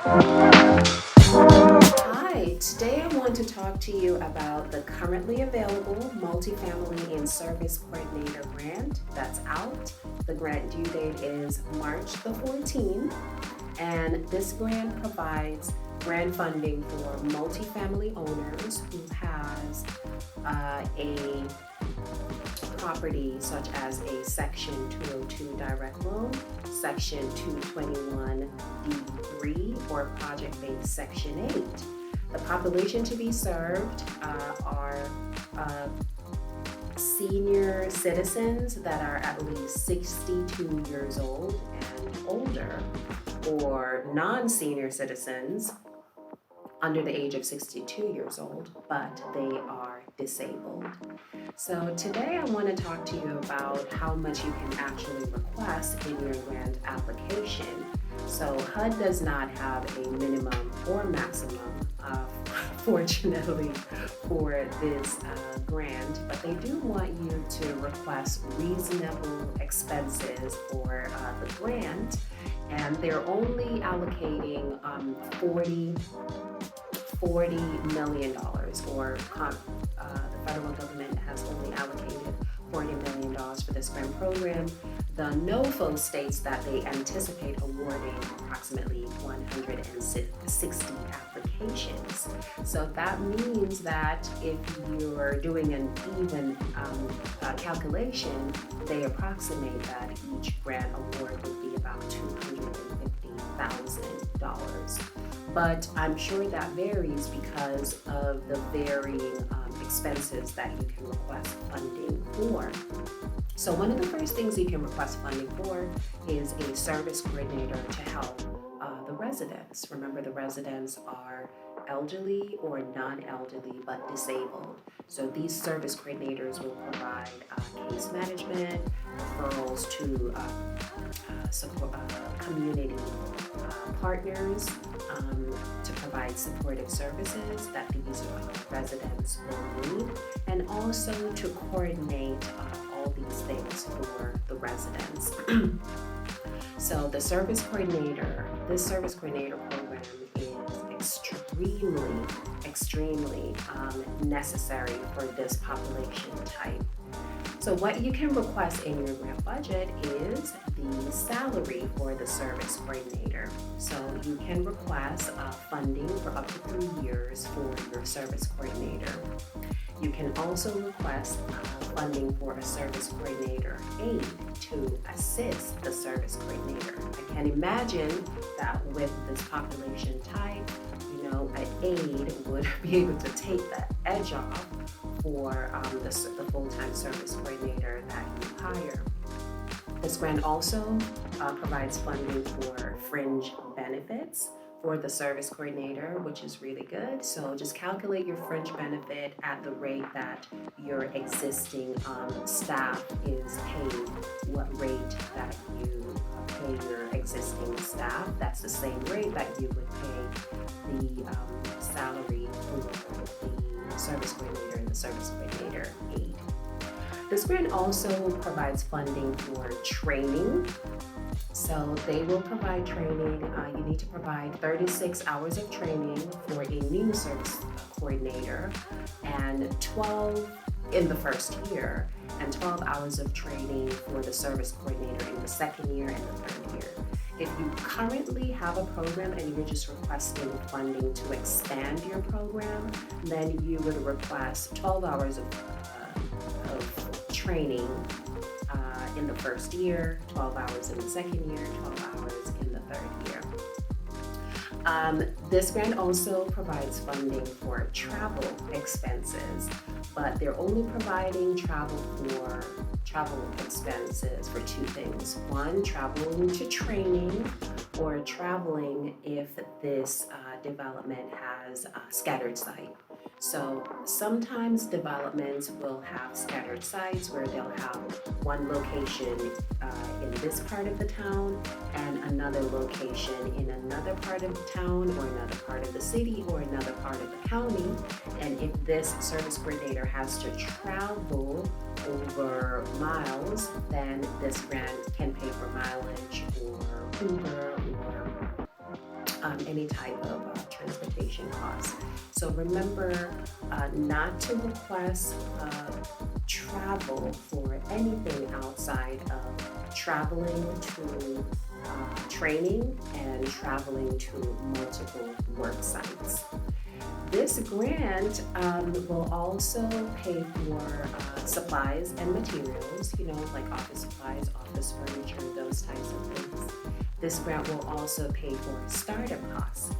Hi, today I want to talk to you about the currently available Multifamily and Service Coordinator grant that's out. The grant due date is March the 14th, and this grant provides grant funding for multifamily owners who has a property such as a Section 202 direct loan, Section 221D3, or project-based Section 8. The population to be served are senior citizens that are at least 62 years old and older, or non-senior citizens under the age of 62 years old, but they are disabled. So today I want to talk to you about how much you can actually request in your grant application. So HUD does not have a minimum or maximum, fortunately, for this grant, but they do want you to request reasonable expenses for the grant, and they're only allocating $40 million, or the federal government has only allocated $40 million for this grant program. The NOFO states that they anticipate awarding approximately 160 applications. So that means that if you're doing an even calculation, they approximate that each grant award would be about $250,000. But I'm sure that varies because of the varying expenses that you can request funding for. So one of the first things you can request funding for is a service coordinator to help the residents. Remember, the residents are elderly or non-elderly but disabled. So these service coordinators will provide case management, referrals to support community partners to provide supportive services that these residents will need, and also to coordinate all these things for the residents. So this service coordinator program is extremely necessary for this population type. So what you can request in your grant budget is the salary for the service coordinator. So you can request funding for up to 3 years for your service coordinator. You can also request funding for a service coordinator aide to assist the service coordinator. I can imagine that with this population type, an aide would be able to take that edge off for the full-time service coordinator that you hire. This grant also provides funding for fringe benefits for the service coordinator, which is really good. So just calculate your fringe benefit at the rate that your existing staff is paid, what rate that you pay your existing staff. That's the same rate that you would pay the salary for the service coordinator and the service coordinator aide. This grant also provides funding for training. So they will provide training. You need to provide 36 hours of training for a new service coordinator, and 12 in the first year, and 12 hours of training for the service coordinator in the second year and the third year. If you currently have a program and you're just requesting funding to expand your program, then you would request 12 hours of training in the first year, 12 hours in the second year, 12 hours in the third year. This grant also provides funding for travel expenses, but they're only providing travel expenses for two things. One, traveling to training, or traveling if this development has a scattered site. So sometimes developments will have scattered sites where they'll have one location in this part of the town and another location in another part of the town, or another part of the city, or another part of the county. And if this service coordinator has to travel over miles, then this grant can pay for mileage or Uber or any type of transportation costs. So remember not to request travel for anything outside of traveling to training and traveling to multiple work sites. This grant will also pay for supplies and materials, like office supplies, office furniture, those types of things. This grant will also pay for startup costs.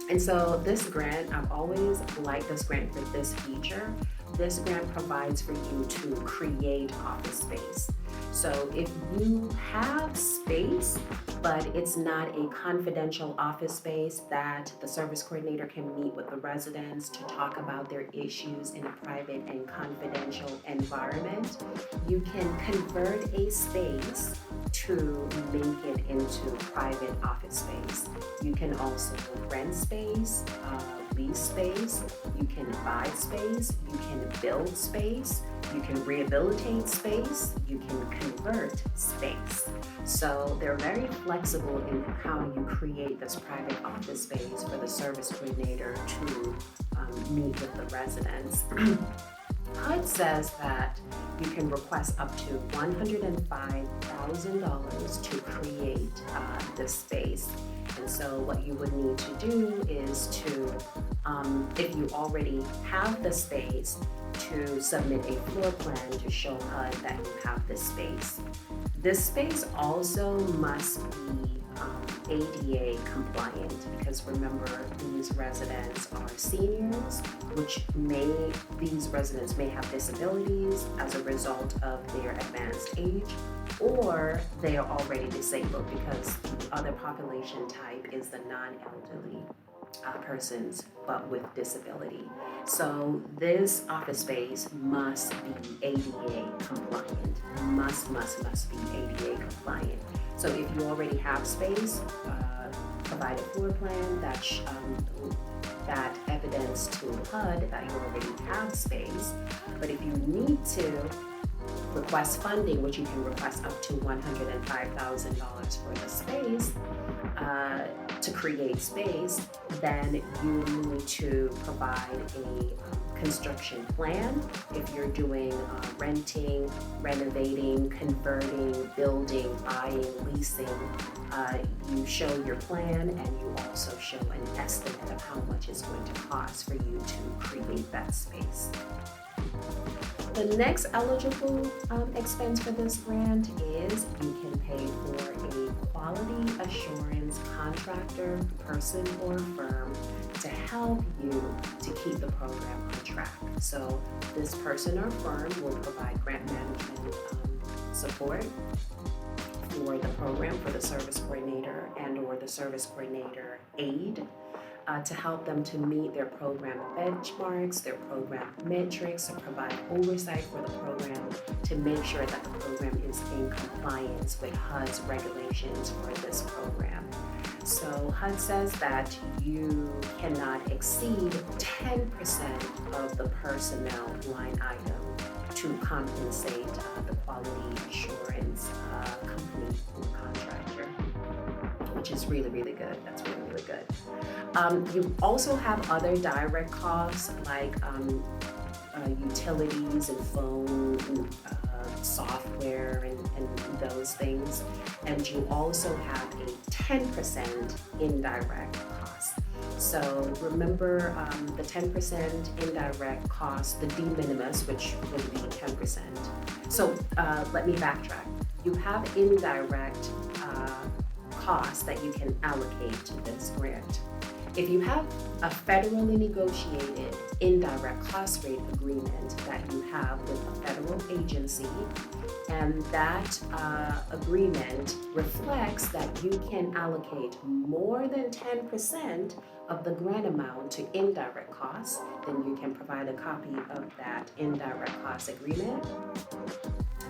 And so this grant, I've always liked this grant for this feature. This grant provides for you to create office space. So if you have space, but it's not a confidential office space that the service coordinator can meet with the residents to talk about their issues in a private and confidential environment, you can convert a space to make it into private office space. You can also rent space, lease space, you can buy space, you can build space, you can rehabilitate space, you can convert space. So they're very flexible in how you create this private office space for the service coordinator to meet with the residents. HUD says that you can request up to $105,000 to create this space. And so what you would need to do is to, if you already have the space, to submit a floor plan to show HUD that you have this space. This space also must be ADA compliant, because remember, these residents are seniors, these residents may have disabilities as a result of their advanced age, or they are already disabled, because the other population type is the non-elderly persons, but with disability. So this office space must be ADA compliant, must be ADA compliant. So if you already have space, provide a floor plan that evidence to HUD that you already have space. But if you need to request funding, which you can request up to $105,000 for the space, to create space, then you need to provide a construction plan. If you're doing renting, renovating, converting, building, buying, leasing, you show your plan, and you also show an estimate of how much it's going to cost for you to create that space. The next eligible expense for this grant is you can pay for a quality assurance contractor, person or firm to help you to keep the program on track. So this person or firm will provide grant management support for the program, for the service coordinator and or the service coordinator aide, to help them to meet their program benchmarks, their program metrics, and provide oversight for the program to make sure that the program is in compliance with HUD's regulations for this program. So HUD says that you cannot exceed 10% of the personnel line item to compensate the quality assurance company or contractor, which is really, really good. That's really, really good. You also have other direct costs like utilities and phone, software, and those things. And you also have a 10% indirect cost. So remember the 10% indirect cost, the de minimis, which would be 10%. So let me backtrack. You have indirect costs that you can allocate to this grant. If you have a federally negotiated indirect cost rate agreement that you have with a federal agency, and that agreement reflects that you can allocate more than 10% of the grant amount to indirect costs, then you can provide a copy of that indirect cost agreement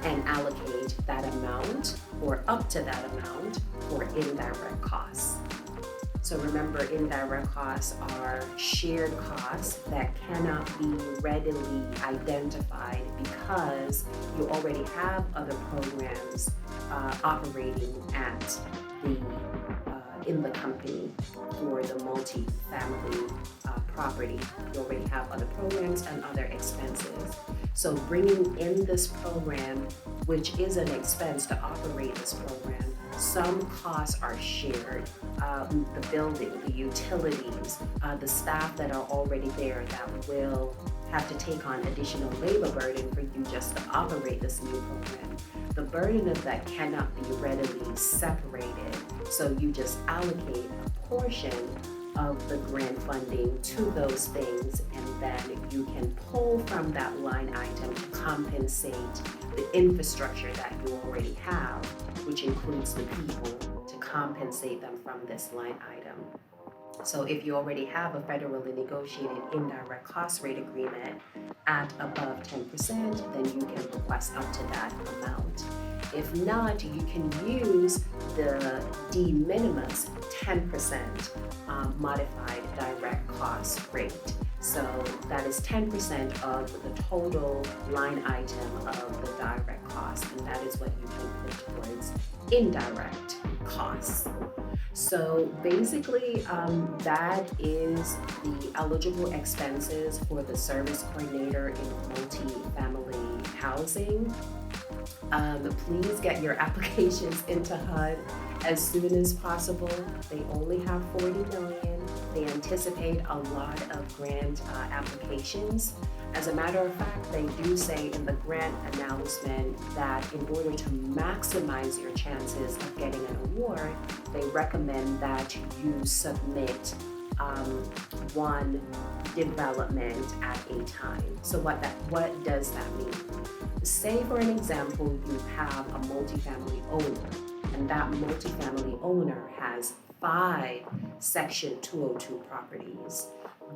and allocate that amount or up to that amount for indirect costs. So remember, indirect costs are shared costs that cannot be readily identified because you already have other programs operating at the in the company for the multi-family property. You already have other programs and other expenses. So bringing in this program, which is an expense to operate this program, some costs are shared. The building, the utilities, the staff that are already there that will have to take on additional labor burden for you just to operate this new program. The burden of that cannot be readily separated, so you just allocate a portion of the grant funding to those things, and then you can pull from that line item to compensate the infrastructure that you already have, which includes the people, to compensate them from this line item. So if you already have a federally negotiated indirect cost rate agreement at above 10%, then you can request up to that amount. If not, you can use the de minimis 10% modified direct cost rate. So that is 10% of the total line item of the direct cost, and that is what you can put towards indirect costs. So basically, that is the eligible expenses for the service coordinator in multi-family housing. Please get your applications into HUD as soon as possible. They only have 40 million. They anticipate a lot of grant applications. As a matter of fact, they do say in the grant announcement that in order to maximize your chances of getting an award, they recommend that you submit one development at a time. So what does that mean? Say for an example, you have a multifamily owner, and that multifamily owner has 5 Section 202 properties.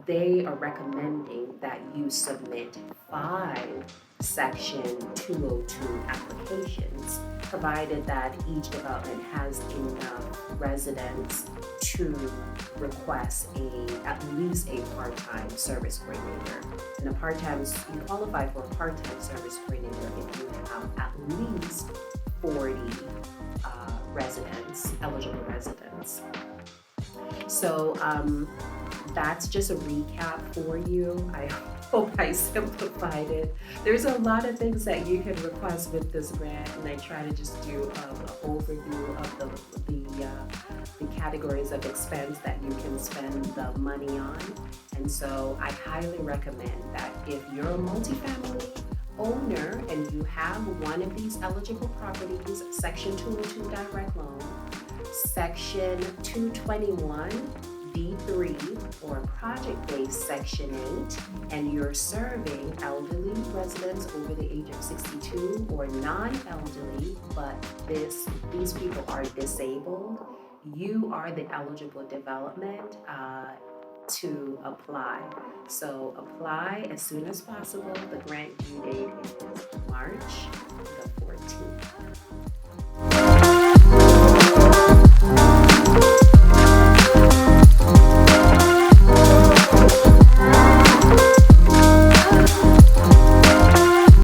They are recommending that you submit 5 Section 202 applications, provided that each development has enough residents to request at least a part-time service coordinator. And you qualify for a part-time service coordinator if you have at least 40 eligible residents. So that's just a recap for you. I hope I simplified it. There's a lot of things that you can request with this grant, and I try to just do an overview of the categories of expense that you can spend the money on. And so I highly recommend that if you're a multifamily owner and you have one of these eligible properties, Section 202 direct loan, Section 221 D3 or project-based Section 8, and you're serving elderly residents over the age of 62 or non-elderly, but these people are disabled, you are the eligible development to apply. So apply as soon as possible. The grant due date is March the 14th.